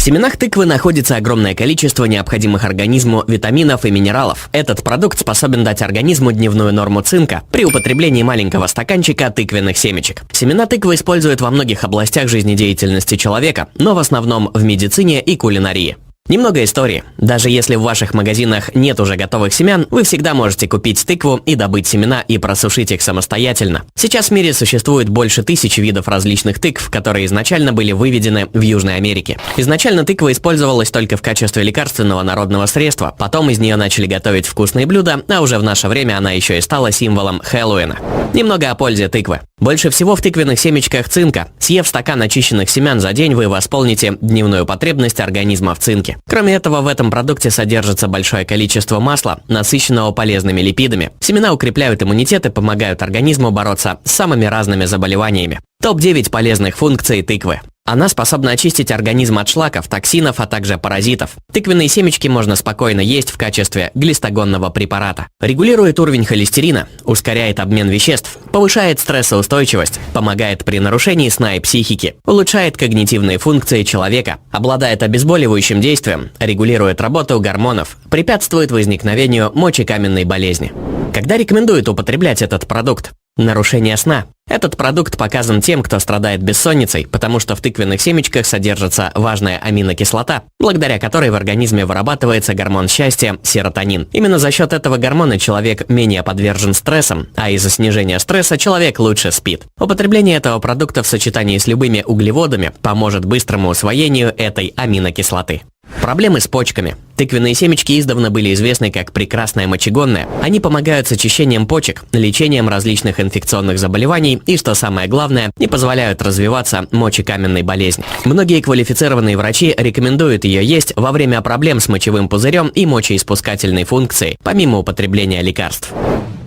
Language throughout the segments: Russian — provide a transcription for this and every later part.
семенах тыквы находится огромное количество необходимых организму витаминов и минералов. Этот продукт способен дать организму дневную норму цинка при употреблении маленького стаканчика тыквенных семечек. Семена тыквы используют во многих областях жизнедеятельности человека, но в основном в медицине и кулинарии. Немного истории. Даже если в ваших магазинах нет уже готовых семян, вы всегда можете купить тыкву и добыть семена и просушить их самостоятельно. Сейчас в мире существует больше 1000 видов различных тыкв, которые изначально были выведены в Южной Америке. Изначально тыква использовалась только в качестве лекарственного народного средства, потом из нее начали готовить вкусные блюда, а уже в наше время она еще и стала символом Хэллоуина. Немного о пользе тыквы. Больше всего в тыквенных семечках цинка. Съев стакан очищенных семян за день, вы восполните дневную потребность организма в цинке. Кроме этого, в этом продукте содержится большое количество масла, насыщенного полезными липидами. Семена укрепляют иммунитет и помогают организму бороться с самыми разными заболеваниями. Топ-9 полезных функций тыквы. Она способна очистить организм от шлаков, токсинов, а также паразитов. Тыквенные семечки можно спокойно есть в качестве глистогонного препарата. Регулирует уровень холестерина, ускоряет обмен веществ, повышает стрессоустойчивость, помогает при нарушении сна и психики, улучшает когнитивные функции человека, обладает обезболивающим действием, регулирует работу гормонов, препятствует возникновению мочекаменной болезни. Когда рекомендуют употреблять этот продукт? Нарушение сна. Этот продукт показан тем, кто страдает бессонницей, потому что в тыквенных семечках содержится важная аминокислота, благодаря которой в организме вырабатывается гормон счастья – серотонин. Именно за счет этого гормона человек менее подвержен стрессам, а из-за снижения стресса человек лучше спит. Употребление этого продукта в сочетании с любыми углеводами поможет быстрому усвоению этой аминокислоты. Проблемы с почками. Тыквенные семечки издавна были известны как прекрасная мочегонная. Они помогают с очищением почек, лечением различных инфекционных заболеваний и, что самое главное, не позволяют развиваться мочекаменной болезни. Многие квалифицированные врачи рекомендуют ее есть во время проблем с мочевым пузырем и мочеиспускательной функцией, помимо употребления лекарств.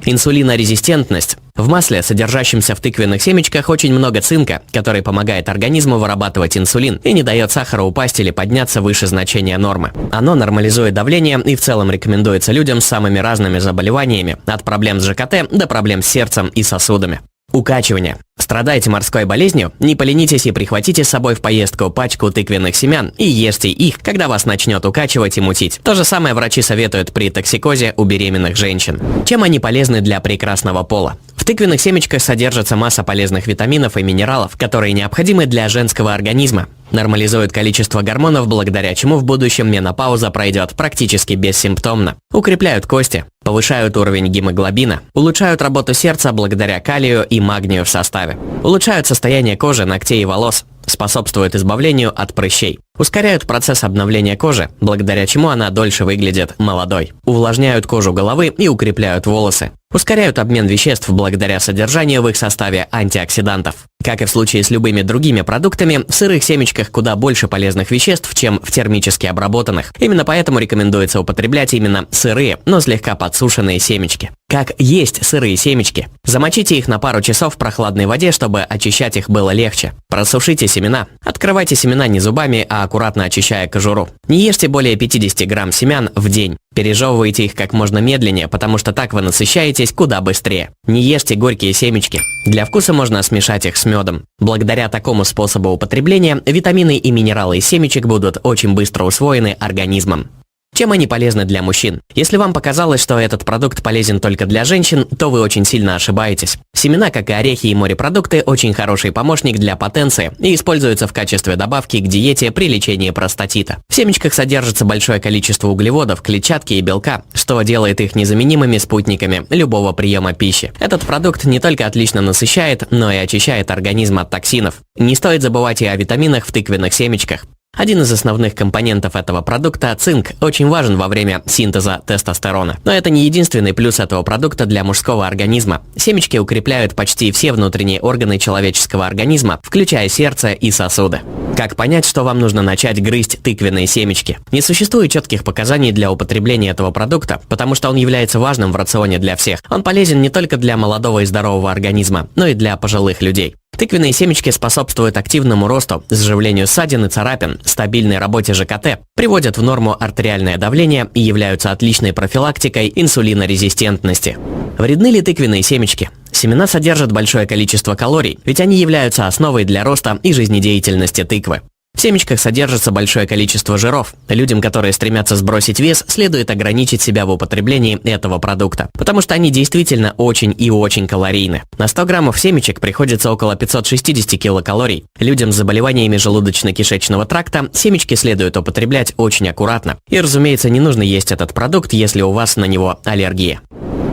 Инсулинорезистентность. В масле, содержащемся в тыквенных семечках, очень много цинка, который помогает организму вырабатывать инсулин и не дает сахару упасть или подняться выше значения нормы. Оно нормализует давление и в целом рекомендуется людям с самыми разными заболеваниями, от проблем с ЖКТ до проблем с сердцем и сосудами. Укачивание. Страдаете морской болезнью? Не поленитесь и прихватите с собой в поездку пачку тыквенных семян и ешьте их, когда вас начнет укачивать и мутить. То же самое врачи советуют при токсикозе у беременных женщин. Чем они полезны для прекрасного пола? В тыквенных семечках содержится масса полезных витаминов и минералов, которые необходимы для женского организма. Нормализует количество гормонов, благодаря чему в будущем менопауза пройдет практически бессимптомно. Укрепляют кости, повышают уровень гемоглобина, улучшают работу сердца благодаря калию и магнию в составе. Улучшают состояние кожи, ногтей и волос, способствуют избавлению от прыщей. Ускоряют процесс обновления кожи, благодаря чему она дольше выглядит молодой. Увлажняют кожу головы и укрепляют волосы. Ускоряют обмен веществ благодаря содержанию в их составе антиоксидантов. Как и в случае с любыми другими продуктами, в сырых семечках куда больше полезных веществ, чем в термически обработанных. Именно поэтому рекомендуется употреблять именно сырые, но слегка подсушенные семечки. Как есть сырые семечки? Замочите их на пару часов в прохладной воде, чтобы очищать их было легче. Просушите семена. Открывайте семена не зубами, а аккуратно очищая кожуру. Не ешьте более 50 грамм семян в день. Пережевывайте их как можно медленнее, потому что так вы насыщаетесь куда быстрее. Не ешьте горькие семечки. Для вкуса можно смешать их с медом. Благодаря такому способу употребления витамины и минералы из семечек будут очень быстро усвоены организмом. Чем они полезны для мужчин? Если вам показалось, что этот продукт полезен только для женщин, то вы очень сильно ошибаетесь. Семена, как и орехи и морепродукты, очень хороший помощник для потенции и используются в качестве добавки к диете при лечении простатита. В семечках содержится большое количество углеводов, клетчатки и белка, что делает их незаменимыми спутниками любого приема пищи. Этот продукт не только отлично насыщает, но и очищает организм от токсинов. Не стоит забывать и о витаминах в тыквенных семечках. Один из основных компонентов этого продукта – цинк, очень важен во время синтеза тестостерона. Но это не единственный плюс этого продукта для мужского организма. Семечки укрепляют почти все внутренние органы человеческого организма, включая сердце и сосуды. Как понять, что вам нужно начать грызть тыквенные семечки? Не существует четких показаний для употребления этого продукта, потому что он является важным в рационе для всех. Он полезен не только для молодого и здорового организма, но и для пожилых людей. Тыквенные семечки способствуют активному росту, заживлению ссадин и царапин, стабильной работе ЖКТ, приводят в норму артериальное давление и являются отличной профилактикой инсулинорезистентности. Вредны ли тыквенные семечки? Семена содержат большое количество калорий, ведь они являются основой для роста и жизнедеятельности тыквы. В семечках содержится большое количество жиров. Людям, которые стремятся сбросить вес, следует ограничить себя в употреблении этого продукта, потому что они действительно очень и очень калорийны. На 100 граммов семечек приходится около 560 килокалорий. Людям с заболеваниями желудочно-кишечного тракта семечки следует употреблять очень аккуратно. И, разумеется, не нужно есть этот продукт, если у вас на него аллергия.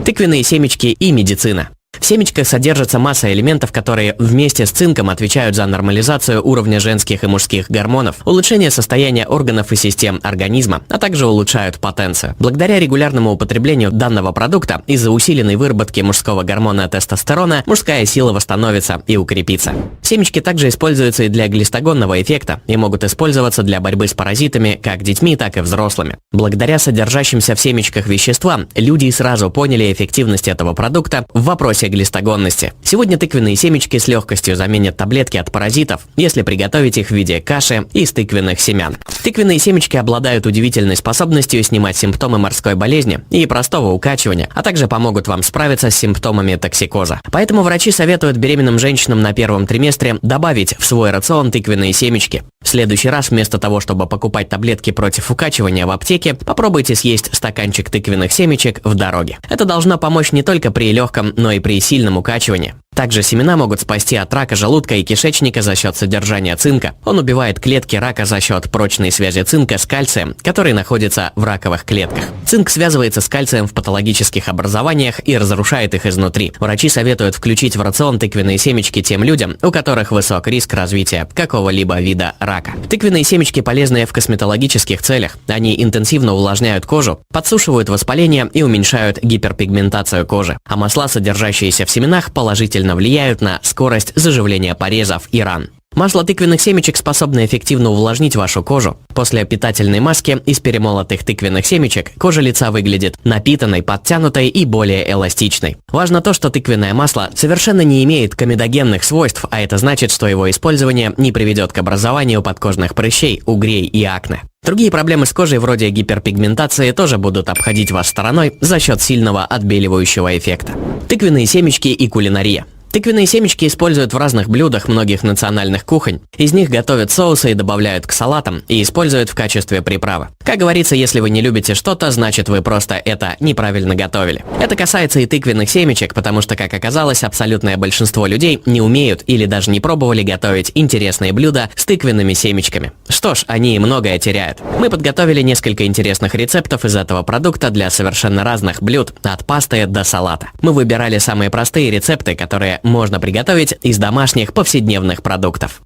Тыквенные семечки и медицина. В семечках содержится масса элементов, которые вместе с цинком отвечают за нормализацию уровня женских и мужских гормонов, улучшение состояния органов и систем организма, а также улучшают потенцию. Благодаря регулярному употреблению данного продукта из-за усиленной выработки мужского гормона тестостерона мужская сила восстановится и укрепится. Семечки также используются и для глистогонного эффекта и могут использоваться для борьбы с паразитами как детьми, так и взрослыми. Благодаря содержащимся в семечках веществам люди сразу поняли эффективность этого продукта в вопросе глистогонности. Сегодня тыквенные семечки с легкостью заменят таблетки от паразитов, если приготовить их в виде каши из тыквенных семян. Тыквенные семечки обладают удивительной способностью снимать симптомы морской болезни и простого укачивания, а также помогут вам справиться с симптомами токсикоза. Поэтому врачи советуют беременным женщинам на первом триместре добавить в свой рацион тыквенные семечки. В следующий раз вместо того, чтобы покупать таблетки против укачивания в аптеке, попробуйте съесть стаканчик тыквенных семечек в дороге. Это должно помочь не только при легком, но и при сильном укачивании. Также семена могут спасти от рака желудка и кишечника за счет содержания цинка. Он убивает клетки рака за счет прочной связи цинка с кальцием, который находится в раковых клетках. Цинк связывается с кальцием в патологических образованиях и разрушает их изнутри. Врачи советуют включить в рацион тыквенные семечки тем людям, у которых высок риск развития какого-либо вида рака. Тыквенные семечки полезны в косметологических целях. Они интенсивно увлажняют кожу, подсушивают воспаление и уменьшают гиперпигментацию кожи. А масла, содержащиеся в семенах, положительно влияют на скорость заживления порезов и ран. Масло тыквенных семечек способно эффективно увлажнить вашу кожу. После питательной маски из перемолотых тыквенных семечек кожа лица выглядит напитанной, подтянутой и более эластичной. Важно то, что тыквенное масло совершенно не имеет комедогенных свойств, а это значит, что его использование не приведет к образованию подкожных прыщей, угрей и акне. Другие проблемы с кожей, вроде гиперпигментации, тоже будут обходить вас стороной за счет сильного отбеливающего эффекта. Тыквенные семечки и кулинария. Тыквенные семечки используют в разных блюдах многих национальных кухонь. Из них готовят соусы и добавляют к салатам и используют в качестве приправы. Как говорится, если вы не любите что-то, значит вы просто это неправильно готовили. Это касается и тыквенных семечек, потому что, как оказалось, абсолютное большинство людей не умеют или даже не пробовали готовить интересные блюда с тыквенными семечками. Что ж, они многое теряют. Мы подготовили несколько интересных рецептов из этого продукта для совершенно разных блюд, от пасты до салата. Мы выбирали самые простые рецепты, которые можно приготовить из домашних повседневных продуктов.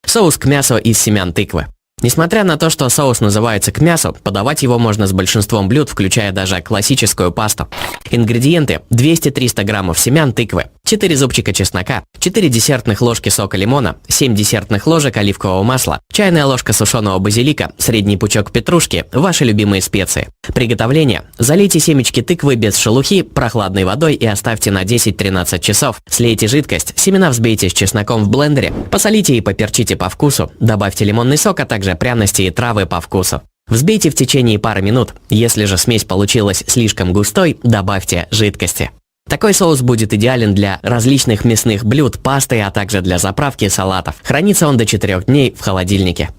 Соус к мясу из семян тыквы. Несмотря на то, что соус называется к мясу, подавать его можно с большинством блюд, включая даже классическую пасту. Ингредиенты: 200-300 граммов семян тыквы, 4 зубчика чеснока, 4 десертных ложки сока лимона, 7 десертных ложек оливкового масла, чайная ложка сушеного базилика, средний пучок петрушки, ваши любимые специи. Приготовление: залейте семечки тыквы без шелухи прохладной водой и оставьте на 10-13 часов. Слейте жидкость, семена взбейте с чесноком в блендере, посолите и поперчите по вкусу, добавьте лимонный сок, а также пряности и травы по вкусу. Взбейте в течение пары минут. Если же смесь получилась слишком густой, добавьте жидкости. Такой соус будет идеален для различных мясных блюд, пасты, а также для заправки салатов. Хранится он до 4 дней в холодильнике.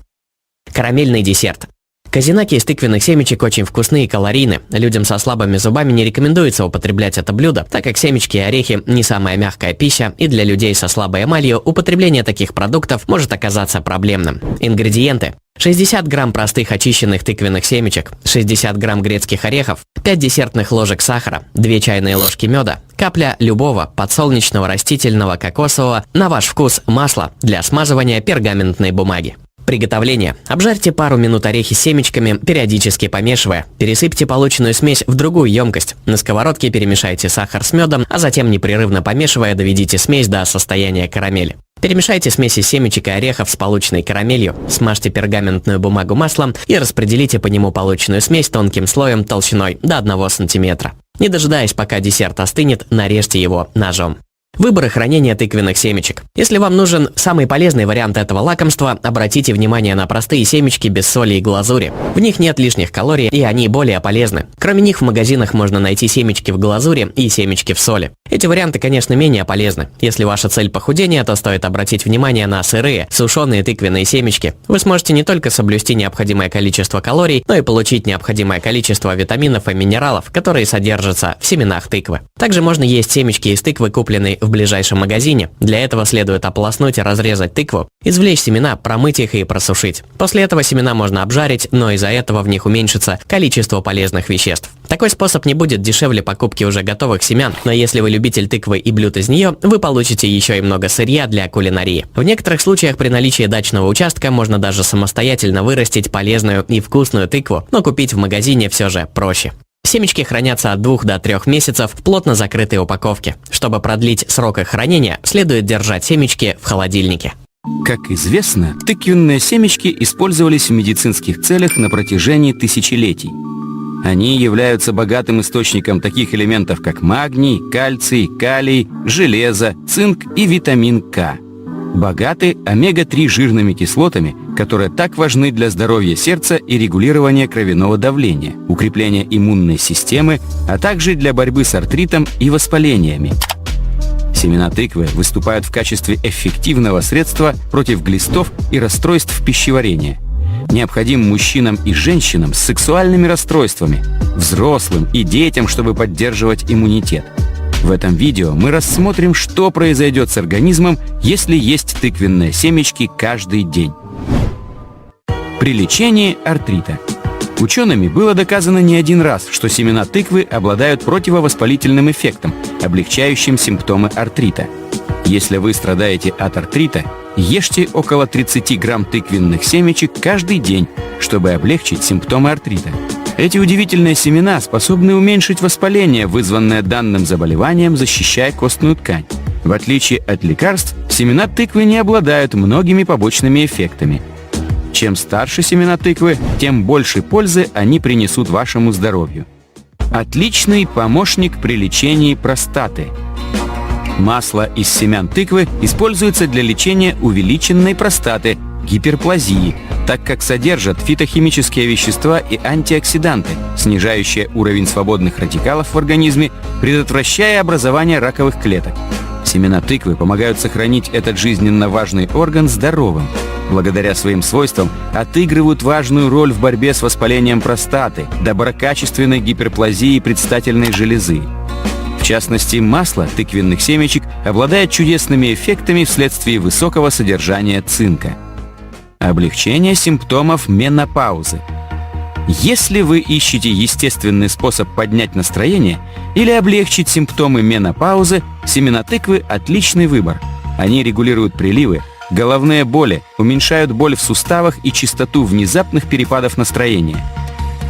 Карамельный десерт. Козинаки из тыквенных семечек очень вкусны и калорийны. Людям со слабыми зубами не рекомендуется употреблять это блюдо, так как семечки и орехи не самая мягкая пища, и для людей со слабой эмалью употребление таких продуктов может оказаться проблемным. Ингредиенты: 60 грамм простых очищенных тыквенных семечек, 60 грамм грецких орехов, 5 десертных ложек сахара, 2 чайные ложки меда, капля любого подсолнечного, растительного, кокосового, на ваш вкус, масла для смазывания пергаментной бумаги. Приготовление. Обжарьте пару минут орехи с семечками, периодически помешивая. Пересыпьте полученную смесь в другую емкость. На сковородке перемешайте сахар с медом, а затем непрерывно помешивая доведите смесь до состояния карамели. Перемешайте смеси семечек и орехов с полученной карамелью, смажьте пергаментную бумагу маслом и распределите по нему полученную смесь тонким слоем толщиной до 1 см. Не дожидаясь, пока десерт остынет, нарежьте его ножом. Выбор и хранение тыквенных семечек. Если вам нужен самый полезный вариант этого лакомства, обратите внимание на простые семечки без соли и глазури. В них нет лишних калорий, и они более полезны. Кроме них в магазинах можно найти семечки в глазури и семечки в соли. Эти варианты, конечно, менее полезны. Если ваша цель похудения, то стоит обратить внимание на сырые, сушеные тыквенные семечки. Вы сможете не только соблюсти необходимое количество калорий, но и получить необходимое количество витаминов и минералов, которые содержатся в семенах тыквы. Также можно есть семечки из тыквы, купленной в ближайшем магазине. Для этого следует ополоснуть и разрезать тыкву, извлечь семена, промыть их и просушить. После этого семена можно обжарить, но из-за этого в них уменьшится количество полезных веществ. Такой способ не будет дешевле покупки уже готовых семян, но если вы любитель тыквы и блюд из нее, вы получите еще и много сырья для кулинарии. В некоторых случаях при наличии дачного участка можно даже самостоятельно вырастить полезную и вкусную тыкву, но купить в магазине все же проще. Семечки хранятся от 2 до 3 месяцев в плотно закрытой упаковке. Чтобы продлить срок их хранения, следует держать семечки в холодильнике. Как известно, тыквенные семечки использовались в медицинских целях на протяжении тысячелетий. Они являются богатым источником таких элементов, как магний, кальций, калий, железо, цинк и витамин К. Богаты омега-3 жирными кислотами, которые так важны для здоровья сердца и регулирования кровяного давления, укрепления иммунной системы, а также для борьбы с артритом и воспалениями. Семена тыквы выступают в качестве эффективного средства против глистов и расстройств пищеварения. Необходим мужчинам и женщинам с сексуальными расстройствами, взрослым и детям, чтобы поддерживать иммунитет. В этом видео мы рассмотрим, что произойдет с организмом, если есть тыквенные семечки каждый день. При лечении артрита. Учеными было доказано не один раз, что семена тыквы обладают противовоспалительным эффектом, облегчающим симптомы артрита. Если вы страдаете от артрита, ешьте около 30 грамм тыквенных семечек каждый день, чтобы облегчить симптомы артрита. Эти удивительные семена способны уменьшить воспаление, вызванное данным заболеванием, защищая костную ткань. В отличие от лекарств, семена тыквы не обладают многими побочными эффектами. Чем старше семена тыквы, тем больше пользы они принесут вашему здоровью. Отличный помощник при лечении простаты. Масло из семян тыквы используется для лечения увеличенной простаты, гиперплазии, так как содержат фитохимические вещества и антиоксиданты, снижающие уровень свободных радикалов в организме, предотвращая образование раковых клеток. Семена тыквы помогают сохранить этот жизненно важный орган здоровым. Благодаря своим свойствам отыгрывают важную роль в борьбе с воспалением простаты, доброкачественной гиперплазии предстательной железы. В частности, масло тыквенных семечек обладает чудесными эффектами вследствие высокого содержания цинка. Облегчение симптомов менопаузы. Если вы ищете естественный способ поднять настроение или облегчить симптомы менопаузы, семена тыквы – отличный выбор. Они регулируют приливы, головные боли, уменьшают боль в суставах и частоту внезапных перепадов настроения.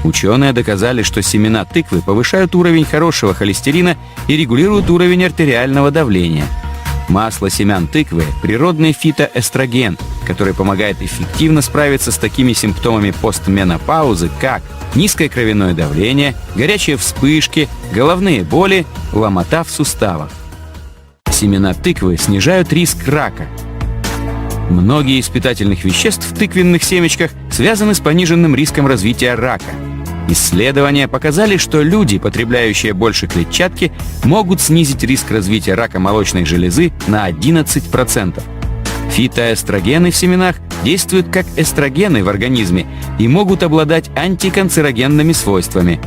Ученые доказали, что семена тыквы повышают уровень хорошего холестерина и регулируют уровень артериального давления. Масло семян тыквы – природный фитоэстроген, который помогает эффективно справиться с такими симптомами постменопаузы, как низкое кровяное давление, горячие вспышки, головные боли, ломота в суставах. Семена тыквы снижают риск рака. Многие из питательных веществ в тыквенных семечках связаны с пониженным риском развития рака. Исследования показали, что люди, потребляющие больше клетчатки, могут снизить риск развития рака молочной железы на 11%. Фитоэстрогены в семенах действуют как эстрогены в организме и могут обладать антиканцерогенными свойствами.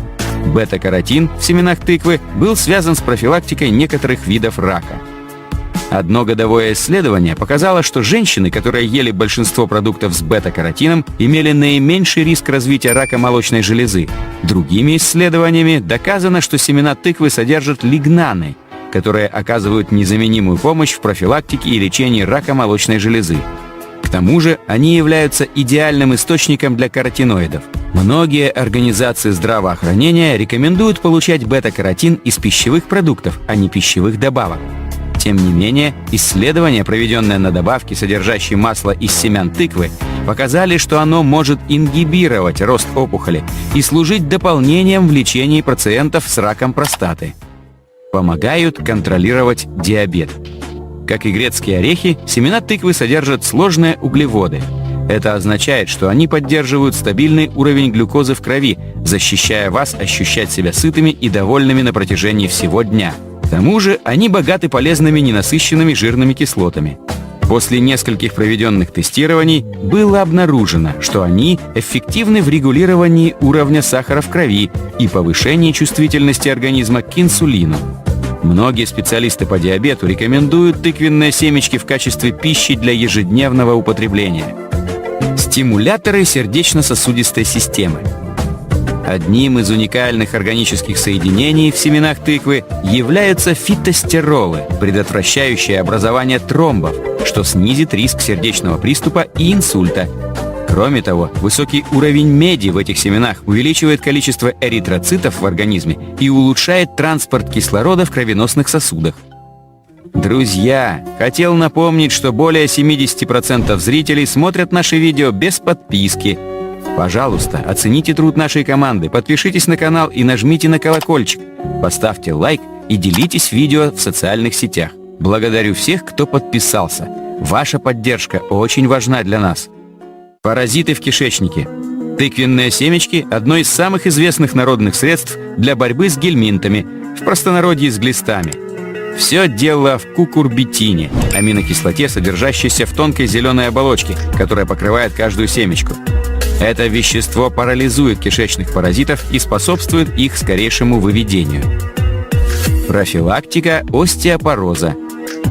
Бета-каротин в семенах тыквы был связан с профилактикой некоторых видов рака. Одно годовое исследование показало, что женщины, которые ели большинство продуктов с бета-каротином, имели наименьший риск развития рака молочной железы. Другими исследованиями доказано, что семена тыквы содержат лигнаны, которые оказывают незаменимую помощь в профилактике и лечении рака молочной железы. К тому же они являются идеальным источником для каротиноидов. Многие организации здравоохранения рекомендуют получать бета-каротин из пищевых продуктов, а не пищевых добавок. Тем не менее, исследования, проведенные на добавке, содержащей масло из семян тыквы, показали, что оно может ингибировать рост опухоли и служить дополнением в лечении пациентов с раком простаты. Помогают контролировать диабет. Как и грецкие орехи, семена тыквы содержат сложные углеводы. Это означает, что они поддерживают стабильный уровень глюкозы в крови, защищая вас ощущать себя сытыми и довольными на протяжении всего дня. К тому же они богаты полезными ненасыщенными жирными кислотами. После нескольких проведенных тестирований было обнаружено, что они эффективны в регулировании уровня сахара в крови и повышении чувствительности организма к инсулину. Многие специалисты по диабету рекомендуют тыквенные семечки в качестве пищи для ежедневного употребления. Стимуляторы сердечно-сосудистой системы. Одним из уникальных органических соединений в семенах тыквы являются фитостеролы, предотвращающие образование тромбов, что снизит риск сердечного приступа и инсульта. Кроме того, высокий уровень меди в этих семенах увеличивает количество эритроцитов в организме и улучшает транспорт кислорода в кровеносных сосудах. Друзья, хотел напомнить, что более 70% зрителей смотрят наши видео без подписки. Пожалуйста, оцените труд нашей команды, подпишитесь на канал и нажмите на колокольчик. Поставьте лайк и делитесь видео в социальных сетях. Благодарю всех, кто подписался. Ваша поддержка очень важна для нас. Паразиты в кишечнике. Тыквенные семечки – одно из самых известных народных средств для борьбы с гельминтами, в простонародье с глистами. Все дело в кукурбитине, аминокислоте, содержащейся в тонкой зеленой оболочке, которая покрывает каждую семечку. Это вещество парализует кишечных паразитов и способствует их скорейшему выведению. Профилактика остеопороза.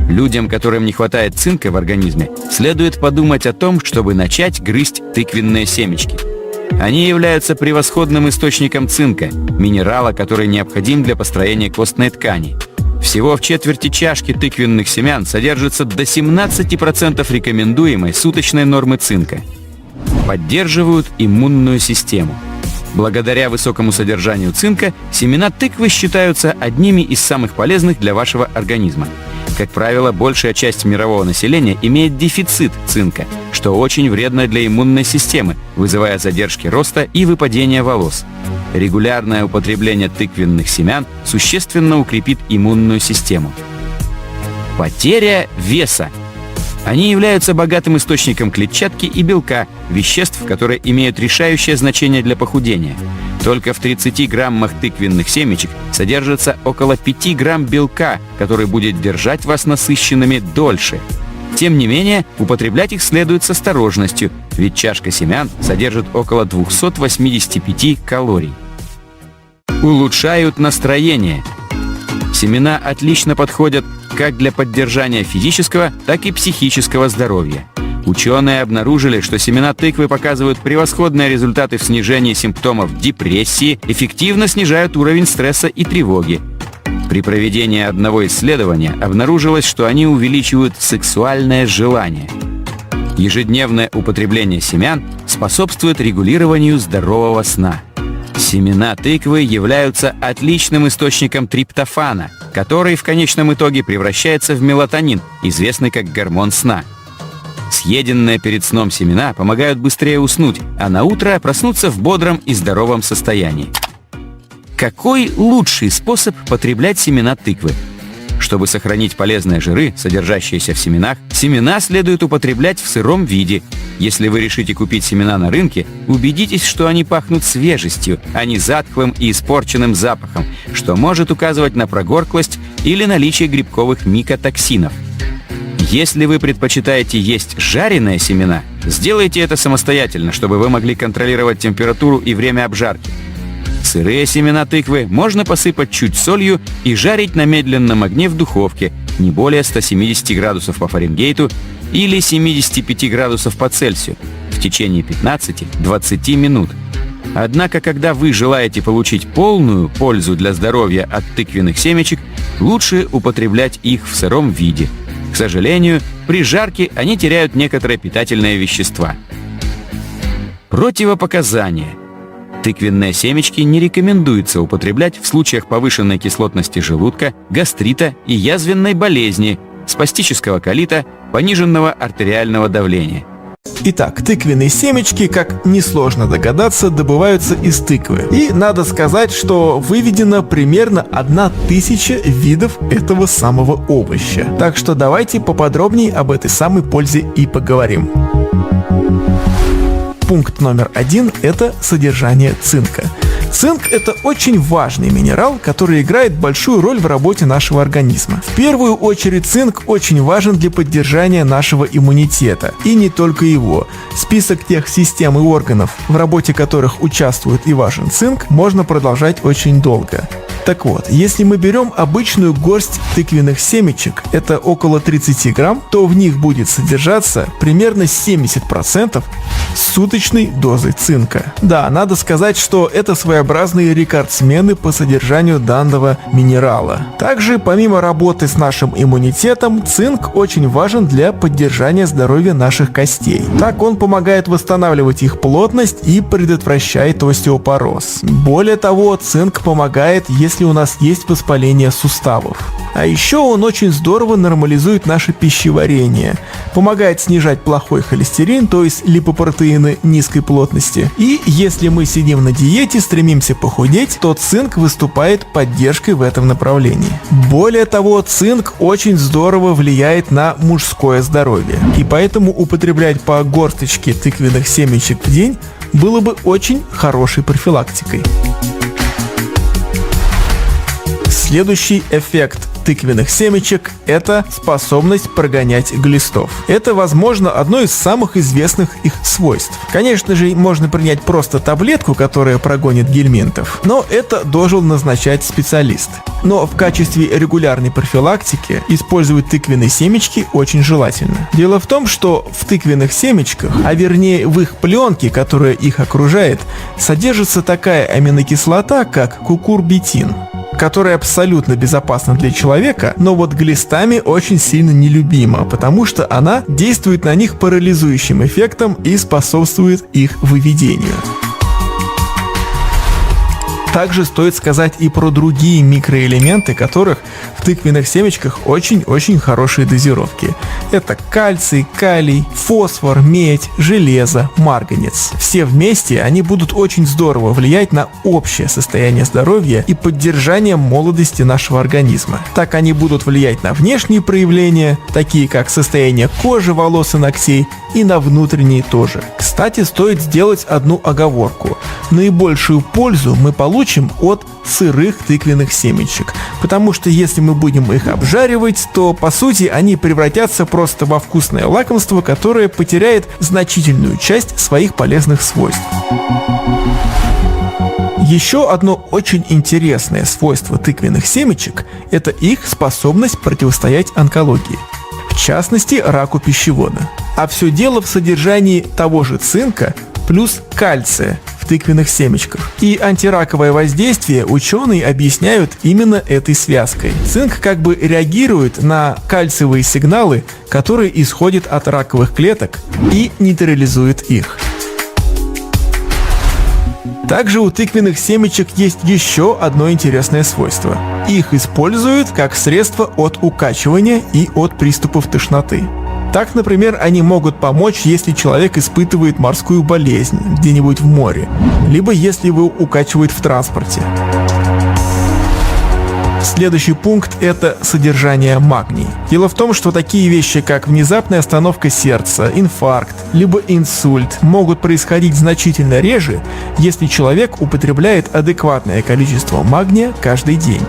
Людям, которым не хватает цинка в организме, следует подумать о том, чтобы начать грызть тыквенные семечки. Они являются превосходным источником цинка, минерала, который необходим для построения костной ткани. Всего в четверти чашки тыквенных семян содержится до 17% рекомендуемой суточной нормы цинка. Поддерживают иммунную систему. Благодаря высокому содержанию цинка семена тыквы считаются одними из самых полезных для вашего организма. Как правило, большая часть мирового населения имеет дефицит цинка, что очень вредно для иммунной системы, вызывая задержки роста и выпадения волос. Регулярное употребление тыквенных семян существенно укрепит иммунную систему. Потеря веса. Они являются богатым источником клетчатки и белка, веществ, которые имеют решающее значение для похудения. Только в 30 граммах тыквенных семечек содержится около 5 грамм белка, который будет держать вас насыщенными дольше. Тем не менее, употреблять их следует с осторожностью, ведь чашка семян содержит около 285 калорий. Улучшают настроение. Семена отлично подходят как для поддержания физического, так и психического здоровья. Ученые обнаружили, что семена тыквы показывают превосходные результаты в снижении симптомов депрессии, эффективно снижают уровень стресса и тревоги. При проведении одного исследования обнаружилось, что они увеличивают сексуальное желание. Ежедневное употребление семян способствует регулированию здорового сна. Семена тыквы являются отличным источником триптофана, который в конечном итоге превращается в мелатонин, известный как гормон сна. Съеденные перед сном семена помогают быстрее уснуть, а на утро проснуться в бодром и здоровом состоянии. Какой лучший способ потреблять семена тыквы? Чтобы сохранить полезные жиры, содержащиеся в семенах, семена следует употреблять в сыром виде. Если вы решите купить семена на рынке, убедитесь, что они пахнут свежестью, а не затхлым и испорченным запахом, что может указывать на прогорклость или наличие грибковых микотоксинов. Если вы предпочитаете есть жареные семена, сделайте это самостоятельно, чтобы вы могли контролировать температуру и время обжарки. Сырые семена тыквы можно посыпать чуть солью и жарить на медленном огне в духовке, не более 170 градусов по Фаренгейту или 75 градусов по Цельсию, в течение 15-20 минут. Однако, когда вы желаете получить полную пользу для здоровья от тыквенных семечек, лучше употреблять их в сыром виде. К сожалению, при жарке они теряют некоторые питательные вещества. Противопоказания. Тыквенные семечки не рекомендуется употреблять в случаях повышенной кислотности желудка, гастрита и язвенной болезни, спастического колита, пониженного артериального давления. Итак, тыквенные семечки, как несложно догадаться, добываются из тыквы. И надо сказать, что выведено примерно 1000 видов этого самого овоща. Так что давайте поподробнее об этой самой пользе и поговорим. Пункт номер 1 – это содержание цинка. Цинк – это очень важный минерал, который играет большую роль в работе нашего организма. В первую очередь цинк очень важен для поддержания нашего иммунитета. И не только его. Список тех систем и органов, в работе которых участвует и важен цинк, можно продолжать очень долго. Так вот, если мы берем обычную горсть тыквенных семечек, это около 30 грамм, то в них будет содержаться примерно 70% суточной дозы цинка. Да, надо сказать, что это своеобразные рекордсмены по содержанию данного минерала. Также, помимо работы с нашим иммунитетом, цинк очень важен для поддержания здоровья наших костей. Так он помогает восстанавливать их плотность и предотвращает остеопороз. Более того, цинк помогает, если у нас есть воспаление суставов. А еще он очень здорово нормализует наше пищеварение, помогает снижать плохой холестерин, то есть липопротеины низкой плотности. И если мы сидим на диете, стремимся похудеть, то цинк выступает поддержкой в этом направлении. Более того, цинк очень здорово влияет на мужское здоровье. И поэтому употреблять по горсточке тыквенных семечек в день было бы очень хорошей профилактикой. Следующий эффект тыквенных семечек – это способность прогонять глистов. Это, возможно, одно из самых известных их свойств. Конечно же, можно принять просто таблетку, которая прогонит гельминтов, но это должен назначать специалист. Но в качестве регулярной профилактики использовать тыквенные семечки очень желательно. Дело в том, что в тыквенных семечках, а вернее в их пленке, которая их окружает, содержится такая аминокислота, как кукурбитин, которая абсолютно безопасна для человека, но вот глистами очень сильно нелюбима, потому что она действует на них парализующим эффектом и способствует их выведению. Также стоит сказать и про другие микроэлементы, которых в тыквенных семечках очень-очень хорошие дозировки. Это кальций, калий, фосфор, медь, железо, марганец. Все вместе они будут очень здорово влиять на общее состояние здоровья и поддержание молодости нашего организма. Так они будут влиять на внешние проявления, такие как состояние кожи, волос и ногтей, и на внутренние тоже. Кстати, стоит сделать одну оговорку. Наибольшую пользу мы получим от сырых тыквенных семечек, потому что если мы будем их обжаривать, то по сути они превратятся просто во вкусное лакомство, которое потеряет значительную часть своих полезных свойств. Еще одно очень интересное свойство тыквенных семечек – это их способность противостоять онкологии, в частности раку пищевода. А все дело в содержании того же цинка плюс кальция в тыквенных семечках. И антираковое воздействие ученые объясняют именно этой связкой. Цинк как бы реагирует на кальциевые сигналы, которые исходят от раковых клеток, и нейтрализует их. Также у тыквенных семечек есть еще одно интересное свойство. Их используют как средство от укачивания и от приступов тошноты. Так, например, они могут помочь, если человек испытывает морскую болезнь где-нибудь в море, либо если его укачивает в транспорте. Следующий пункт – это содержание магния. Дело в том, что такие вещи, как внезапная остановка сердца, инфаркт, либо инсульт, могут происходить значительно реже, если человек употребляет адекватное количество магния каждый день.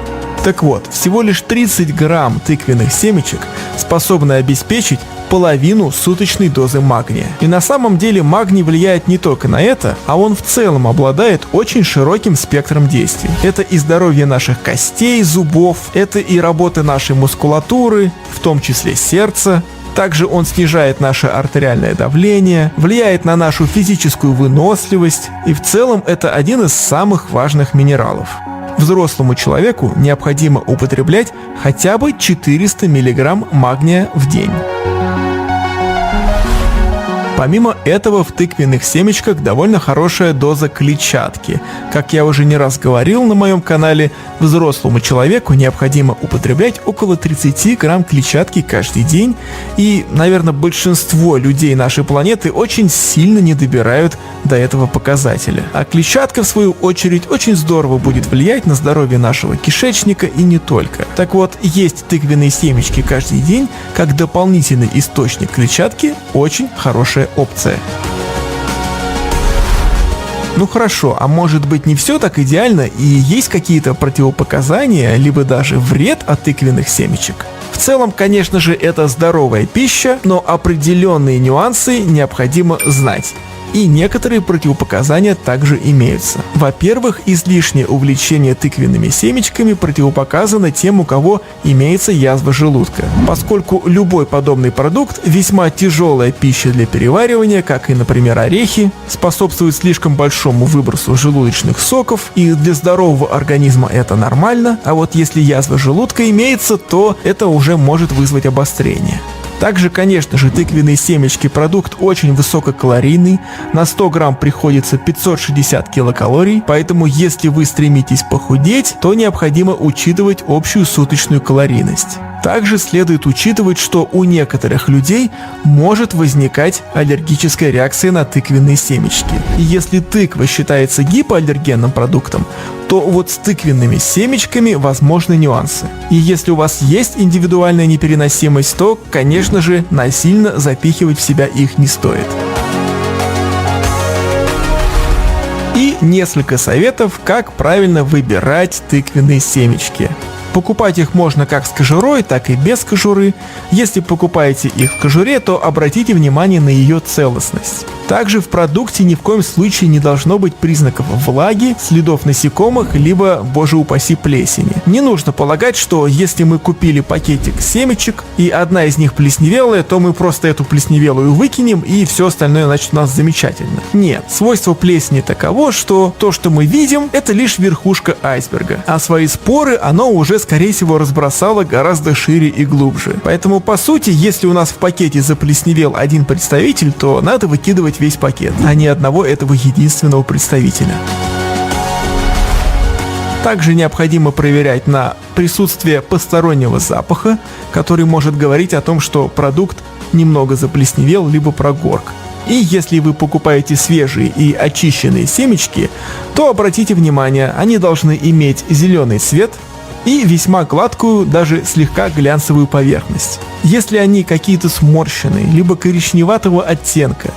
Так вот, всего лишь 30 грамм тыквенных семечек способны обеспечить половину суточной дозы магния. И на самом деле магний влияет не только на это, а он в целом обладает очень широким спектром действий. Это и здоровье наших костей, зубов, это и работа нашей мускулатуры, в том числе сердца. Также он снижает наше артериальное давление, влияет на нашу физическую выносливость, и в целом это один из самых важных минералов. Взрослому человеку необходимо употреблять хотя бы 400 мг магния в день. Помимо этого, в тыквенных семечках довольно хорошая доза клетчатки. Как я уже не раз говорил на моем канале, взрослому человеку необходимо употреблять около 30 грамм клетчатки каждый день, и, наверное, большинство людей нашей планеты очень сильно не добирают до этого показателя. А клетчатка, в свою очередь, очень здорово будет влиять на здоровье нашего кишечника и не только. Так вот, есть тыквенные семечки каждый день как дополнительный источник клетчатки очень хорошая опция. Ну хорошо, а может быть не все так идеально и есть какие-то противопоказания, либо даже вред от тыквенных семечек? В целом, конечно же, это здоровая пища, но определенные нюансы необходимо знать. И некоторые противопоказания также имеются. Во-первых, излишнее увлечение тыквенными семечками противопоказано тем, у кого имеется язва желудка, поскольку любой подобный продукт весьма тяжелая пища для переваривания, как и, например, орехи, способствует слишком большому выбросу желудочных соков, и для здорового организма это нормально, а вот если язва желудка имеется, то это уже может вызвать обострение. Также, конечно же, тыквенные семечки – продукт очень высококалорийный, на 100 грамм приходится 560 килокалорий, поэтому если вы стремитесь похудеть, то необходимо учитывать общую суточную калорийность. Также следует учитывать, что у некоторых людей может возникать аллергическая реакция на тыквенные семечки. И если тыква считается гипоаллергенным продуктом, то вот с тыквенными семечками возможны нюансы. И если у вас есть индивидуальная непереносимость, то, конечно же, насильно запихивать в себя их не стоит. И несколько советов, как правильно выбирать тыквенные семечки. Покупать их можно как с кожурой, так и без кожуры. Если покупаете их в кожуре, то обратите внимание на ее целостность. Также в продукте ни в коем случае не должно быть признаков влаги, следов насекомых, либо, боже упаси, плесени. Не нужно полагать, что если мы купили пакетик семечек и одна из них плесневелая, то мы просто эту плесневелую выкинем и все остальное значит у нас замечательно. Нет, свойство плесени таково, что то, что мы видим, это лишь верхушка айсберга, а свои споры оно уже скорее всего разбросало гораздо шире и глубже. Поэтому по сути, если у нас в пакете заплесневел один представитель, то надо выкидывать весь пакет, а не одного этого единственного представителя. Также необходимо проверять на присутствие постороннего запаха, который может говорить о том, что продукт немного заплесневел либо прогорк. И если вы покупаете свежие и очищенные семечки, то обратите внимание, они должны иметь зеленый цвет и весьма гладкую, даже слегка глянцевую поверхность. Если они какие-то сморщенные, либо коричневатого оттенка,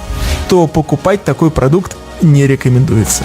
то покупать такой продукт не рекомендуется.